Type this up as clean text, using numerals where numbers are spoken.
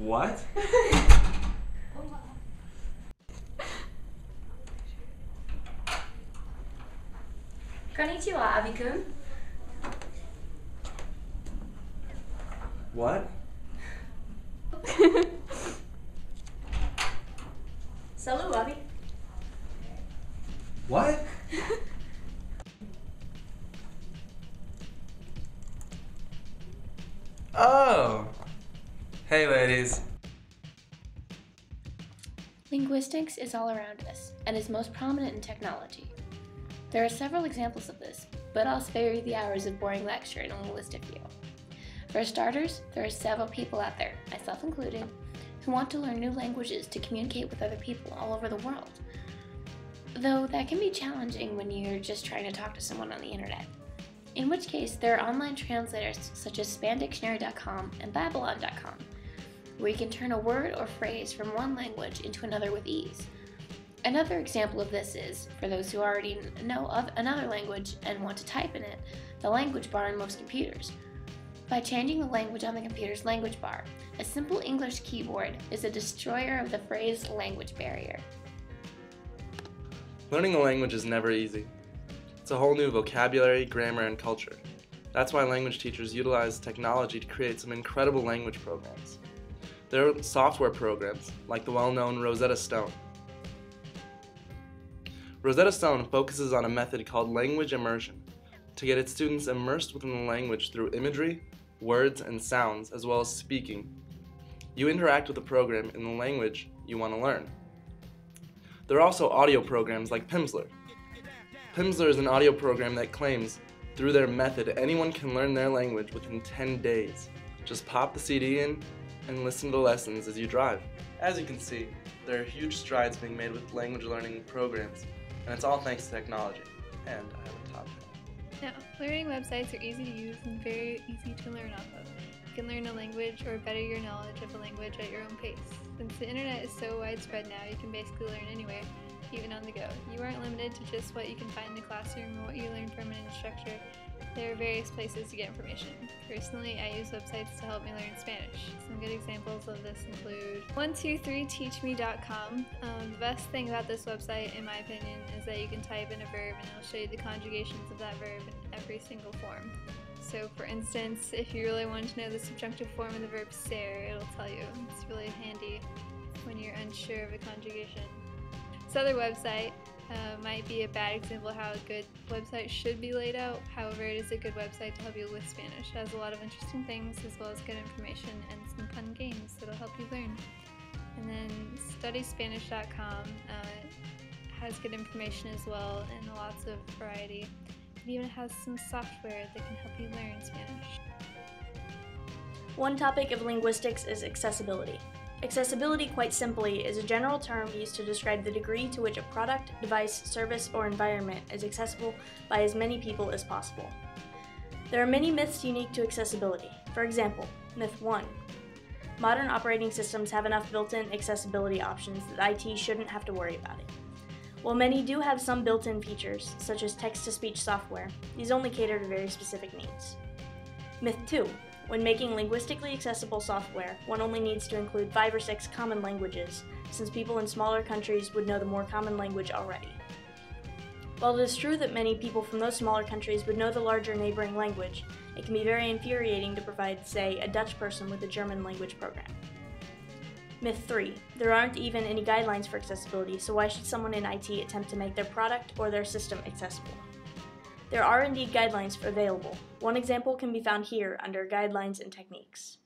What? Konnichiwa, Abi-kun. What? Salut, Abi. What? Oh! Hey, ladies. Linguistics is all around us and is most prominent in technology. There are several examples of this, but I'll spare you the hours of boring lecture in a linguistic view. For starters, there are several people out there, myself included, who want to learn new languages to communicate with other people all over the world. Though that can be challenging when you're just trying to talk to someone on the internet. In which case, there are online translators such as spandictionary.com and babylon.com, where you can turn a word or phrase from one language into another with ease. Another example of this is, for those who already know of another language and want to type in it, the language bar in most computers. By changing the language on the computer's language bar, a simple English keyboard is a destroyer of the phrase language barrier. Learning a language is never easy. It's a whole new vocabulary, grammar, and culture. That's why language teachers utilize technology to create some incredible language programs. There are software programs, like the well-known Rosetta Stone. Rosetta Stone focuses on a method called language immersion to get its students immersed within the language through imagery, words, and sounds, as well as speaking. You interact with the program in the language you want to learn. There are also audio programs like Pimsleur. Pimsleur is an audio program that claims, through their method, anyone can learn their language within 10 days. Just pop the CD in and listen to lessons as you drive. As you can see, there are huge strides being made with language learning programs, and it's all thanks to technology. And I have a top hat. Now, learning websites are easy to use and very easy to learn off of. You can learn a language or better your knowledge of a language at your own pace. Since the internet is so widespread now, you can basically learn anywhere, even on the go. You aren't limited to just what you can find in the classroom or what you learn from an instructor. There are various places to get information. Personally, I use websites to help me learn Spanish. Some good examples of this include 123teachme.com. The best thing about this website, in my opinion, is that you can type in a verb and it'll show you the conjugations of that verb in every single form. So for instance, if you really wanted to know the subjunctive form of the verb stare, it'll tell you. It's really handy when you're unsure of a conjugation. This other website might be a bad example of how a good website should be laid out. However, it is a good website to help you with Spanish. It has a lot of interesting things as well as good information and some fun games that'll help you learn. And then studyspanish.com has good information as well and lots of variety. It even has some software that can help you learn Spanish. One topic of linguistics is accessibility. Accessibility, quite simply, is a general term used to describe the degree to which a product, device, service, or environment is accessible by as many people as possible. There are many myths unique to accessibility. For example, myth 1. Modern operating systems have enough built-in accessibility options that IT shouldn't have to worry about it. While many do have some built-in features, such as text-to-speech software, these only cater to very specific needs. Myth 2. When making linguistically accessible software, one only needs to include 5 or 6 common languages, since people in smaller countries would know the more common language already. While it is true that many people from those smaller countries would know the larger neighboring language, it can be very infuriating to provide, say, a Dutch person with a German language program. Myth 3. There aren't even any guidelines for accessibility, so why should someone in IT attempt to make their product or their system accessible? There are indeed guidelines available. One example can be found here under Guidelines and Techniques.